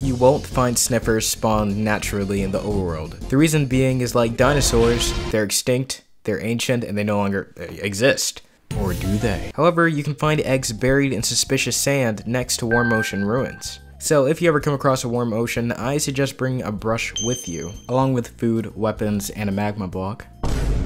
You won't find sniffers spawn naturally in the overworld. The reason being is like dinosaurs, they're extinct, they're ancient, and they no longer exist. Or do they? However, you can find eggs buried in suspicious sand next to warm ocean ruins. So if you ever come across a warm ocean, I suggest bringing a brush with you, along with food, weapons, and a magma block.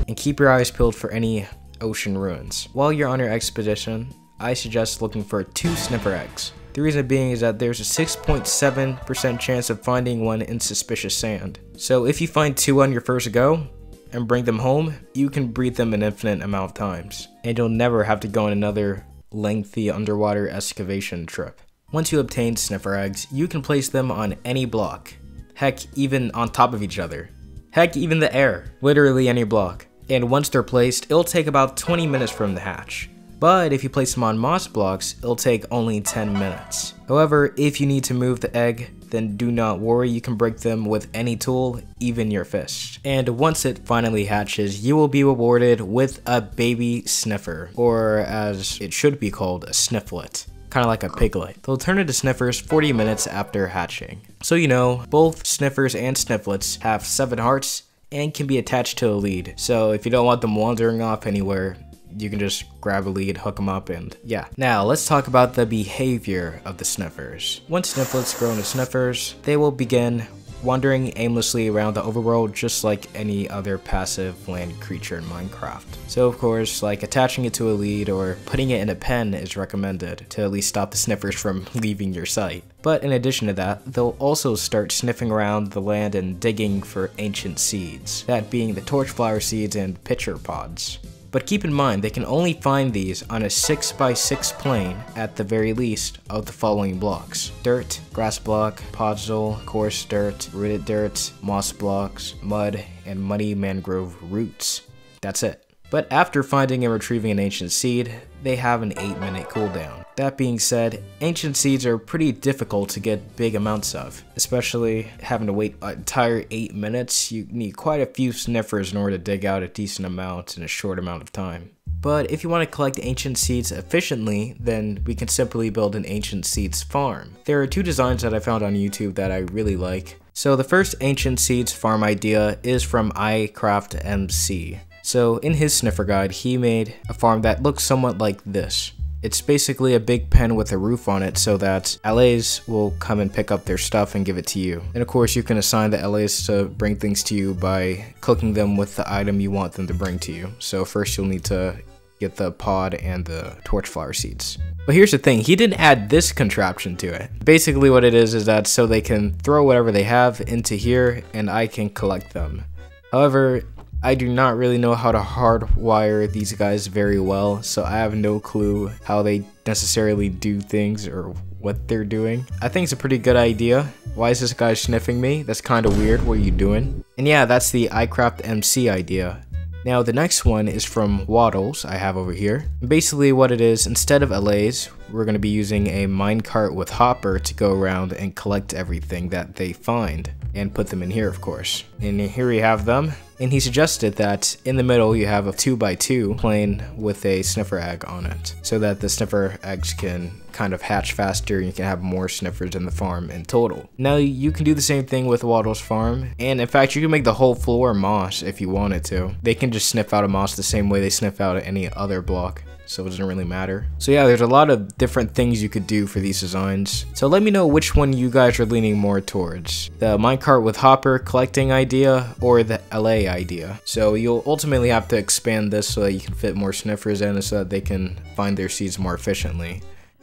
And keep your eyes peeled for any ocean ruins. While you're on your expedition, I suggest looking for 2 sniffer eggs. The reason being is that there's a 6.7% chance of finding one in suspicious sand. So if you find 2 on your first go, and bring them home, you can breed them an infinite amount of times. And you'll never have to go on another lengthy underwater excavation trip. Once you obtain sniffer eggs, you can place them on any block. Heck, even on top of each other. Heck, even the air. Literally any block. And once they're placed, it'll take about 20 minutes from the hatch. But if you place them on moss blocks, it'll take only 10 minutes. However, if you need to move the egg, then do not worry, you can break them with any tool, even your fist. And once it finally hatches, you will be rewarded with a baby sniffer, or as it should be called, a snifflet. Kind of like a piglet. They'll turn into sniffers 40 minutes after hatching. So you know, both sniffers and snifflets have 7 hearts and can be attached to a lead. So if you don't want them wandering off anywhere, you can just grab a lead, hook them up, and yeah. Now, let's talk about the behavior of the sniffers. Once snifflets grow into sniffers, they will begin wandering aimlessly around the overworld just like any other passive land creature in Minecraft. So of course, like attaching it to a lead or putting it in a pen is recommended to at least stop the sniffers from leaving your sight. But in addition to that, they'll also start sniffing around the land and digging for ancient seeds, that being the torchflower seeds and pitcher pods. But keep in mind, they can only find these on a 6x6 plane at the very least of the following blocks: dirt, grass block, podzol, coarse dirt, rooted dirt, moss blocks, mud, and muddy mangrove roots. That's it. But after finding and retrieving an ancient seed, they have an 8-minute cooldown. That being said, ancient seeds are pretty difficult to get big amounts of, especially having to wait an entire 8 minutes. You need quite a few sniffers in order to dig out a decent amount in a short amount of time. But if you want to collect ancient seeds efficiently, then we can simply build an ancient seeds farm. There are 2 designs that I found on YouTube that I really like. So the first ancient seeds farm idea is from CowCapz. So in his sniffer guide, he made a farm that looks somewhat like this. It's basically a big pen with a roof on it so that LAs will come and pick up their stuff and give it to you. And of course, you can assign the LAs to bring things to you by cooking them with the item you want them to bring to you. So first you'll need to get the pod and the torchflower seeds. But here's the thing, he didn't add this contraption to it. Basically what it is that so they can throw whatever they have into here and I can collect them. However, I do not really know how to hardwire these guys very well, so I have no clue how they necessarily do things or what they're doing. I think it's a pretty good idea. Why is this guy sniffing me? That's kind of weird. What are you doing? And yeah, that's the CowCapz idea. Now the next one is from Waddles I have over here. Basically what it is, instead of LAs, we're going to be using a minecart with hopper to go around and collect everything that they find and put them in here, of course. And here we have them. And he suggested that in the middle you have a 2x2 plane with a sniffer egg on it, so that the sniffer eggs can kind of hatch faster and you can have more sniffers in the farm in total. Now you can do the same thing with Waddle's farm, and in fact you can make the whole floor moss if you wanted to. They can just sniff out a moss the same way they sniff out any other block, so it doesn't really matter. So yeah, there's a lot of different things you could do for these designs. So let me know which one you guys are leaning more towards. The minecart with hopper collecting idea or the LA idea. So you'll ultimately have to expand this so that you can fit more sniffers in so that they can find their seeds more efficiently.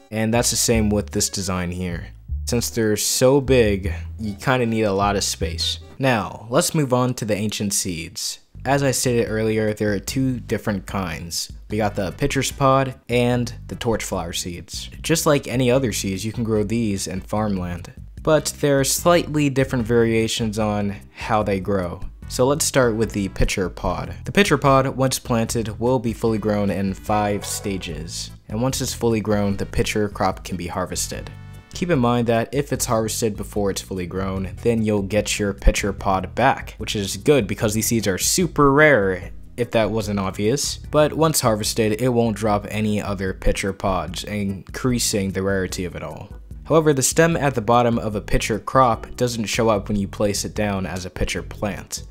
And that's the same with this design here. Since they're so big, you kind of need a lot of space. Now, let's move on to the ancient seeds. As I stated earlier, there are 2 different kinds. We got the pitcher's pod and the torchflower seeds. Just like any other seeds, you can grow these in farmland. But there are slightly different variations on how they grow. So let's start with the pitcher pod. The pitcher pod, once planted, will be fully grown in 5 stages. And once it's fully grown, the pitcher crop can be harvested. Keep in mind that if it's harvested before it's fully grown, then you'll get your pitcher pod back, which is good because these seeds are super rare, if that wasn't obvious. But once harvested, it won't drop any other pitcher pods, increasing the rarity of it all. However, the stem at the bottom of a pitcher crop doesn't show up when you place it down as a pitcher plant.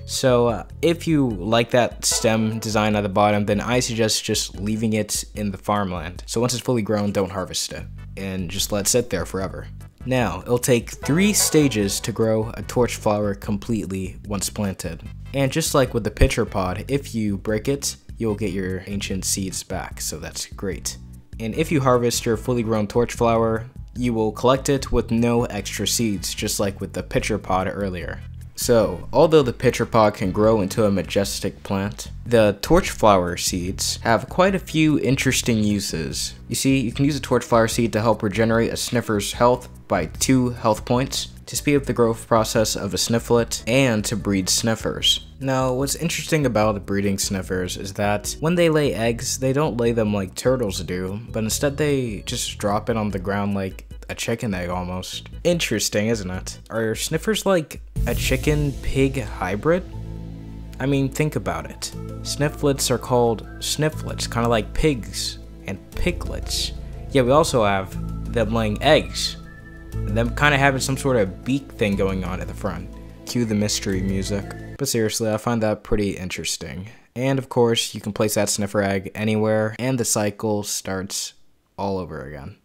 So if you like that stem design at the bottom, then I suggest just leaving it in the farmland. So once it's fully grown, don't harvest it and just let it sit there forever. Now, it'll take 3 stages to grow a torchflower completely once planted. And just like with the pitcher pod, if you break it, you'll get your ancient seeds back, so that's great. And if you harvest your fully grown torchflower, you will collect it with no extra seeds, just like with the pitcher pod earlier. So, although the pitcher pod can grow into a majestic plant, the torchflower seeds have quite a few interesting uses. You see, you can use a torchflower seed to help regenerate a sniffer's health by 2 health points, to speed up the growth process of a snifflet, and to breed sniffers. Now, what's interesting about breeding sniffers is that when they lay eggs, they don't lay them like turtles do, but instead they just drop it on the ground like a chicken egg almost. Interesting, isn't it? Are sniffers like a chicken-pig hybrid? I mean, think about it. Snifflets are called snifflets, kind of like pigs and piglets. Yeah, we also have them laying eggs, and them kind of having some sort of beak thing going on at the front. Cue the mystery music. But seriously, I find that pretty interesting. And of course, you can place that sniffer egg anywhere, and the cycle starts all over again.